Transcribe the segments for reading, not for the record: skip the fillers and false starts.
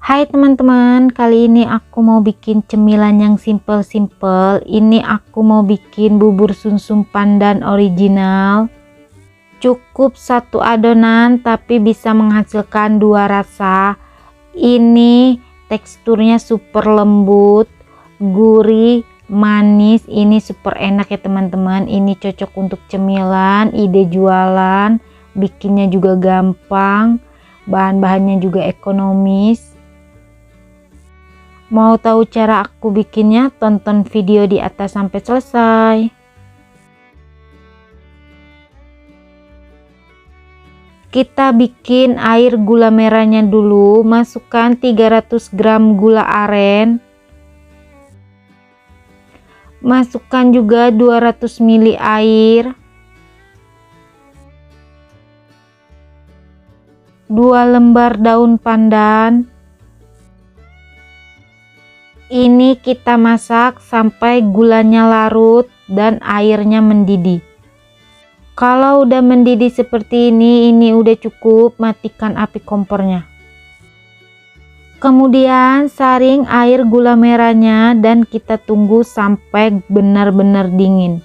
Hai teman-teman, kali ini aku mau bikin cemilan yang simple-simple. Ini aku mau bikin bubur sumsum pandan original. Cukup satu adonan tapi bisa menghasilkan dua rasa. Ini teksturnya super lembut, gurih, manis. Ini super enak ya teman-teman. Ini cocok untuk cemilan, ide jualan, bikinnya juga gampang, bahan-bahannya juga ekonomis. Mau tahu cara aku bikinnya? Tonton video di atas sampai selesai. Kita bikin air gula merahnya dulu. Masukkan 300 gram gula aren. Masukkan juga 200 ml air. 2 lembar daun pandan. Ini kita masak sampai gulanya larut dan airnya mendidih. Kalau udah mendidih seperti ini udah cukup, matikan api kompornya. Kemudian saring air gula merahnya dan kita tunggu sampai benar-benar dingin.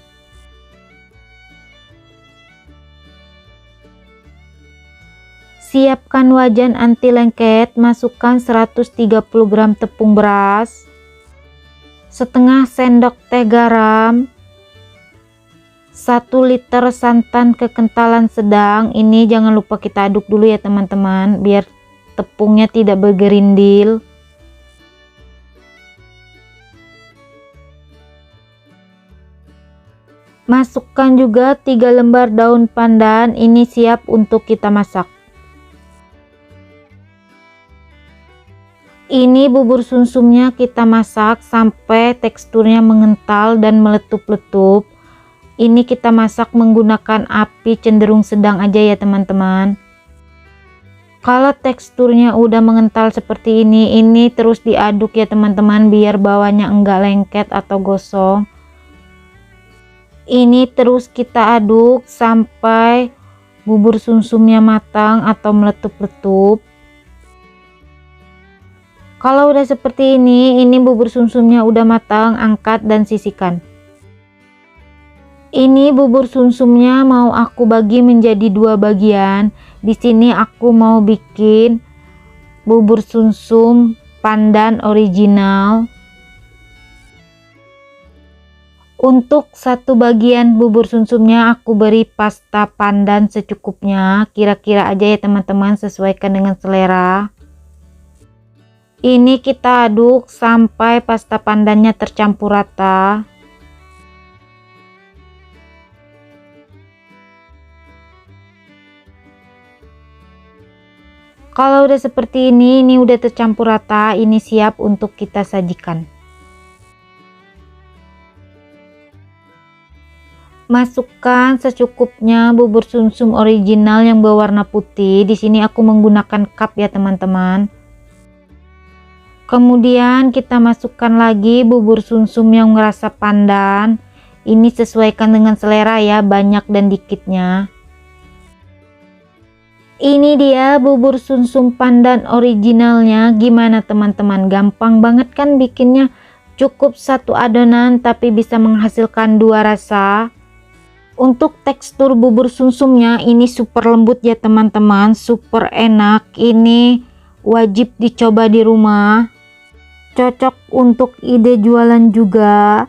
Siapkan wajan anti lengket, masukkan 130 gram tepung beras, setengah sendok teh garam, 1 liter santan kekentalan sedang. Ini jangan lupa kita aduk dulu ya teman-teman, biar tepungnya tidak bergerindil. Masukkan juga 3 lembar daun pandan. Ini siap untuk kita masak. Ini bubur sumsumnya kita masak sampai teksturnya mengental dan meletup-letup. Ini kita masak menggunakan api cenderung sedang aja ya teman-teman. Kalau teksturnya udah mengental seperti ini terus diaduk ya teman-teman, biar bawahnya enggak lengket atau gosong. Ini terus kita aduk sampai bubur sumsumnya matang atau meletup-letup. Kalau udah seperti ini bubur sumsumnya udah matang, angkat dan sisihkan. Ini bubur sumsumnya mau aku bagi menjadi 2 bagian. Di sini aku mau bikin bubur sumsum pandan original. Untuk satu bagian bubur sumsumnya aku beri pasta pandan secukupnya, kira-kira aja ya teman-teman, sesuaikan dengan selera. Ini kita aduk sampai pasta pandannya tercampur rata. Kalau udah seperti ini udah tercampur rata, ini siap untuk kita sajikan. Masukkan secukupnya bubur sumsum original yang berwarna putih. Di sini aku menggunakan cup ya teman-teman. Kemudian kita masukkan lagi bubur sumsum yang rasa pandan. Ini sesuaikan dengan selera ya, banyak dan dikitnya. Ini dia bubur sumsum pandan originalnya. Gimana teman-teman? Gampang banget kan bikinnya? Cukup satu adonan tapi bisa menghasilkan 2 rasa. Untuk tekstur bubur sumsumnya ini super lembut ya teman-teman, super enak. Ini wajib dicoba di rumah. Cocok untuk ide jualan juga.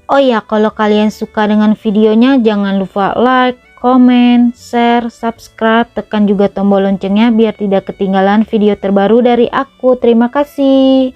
Oh ya, kalau kalian suka dengan videonya jangan lupa like, comment, share, subscribe, tekan juga tombol loncengnya biar tidak ketinggalan video terbaru dari aku. Terima kasih.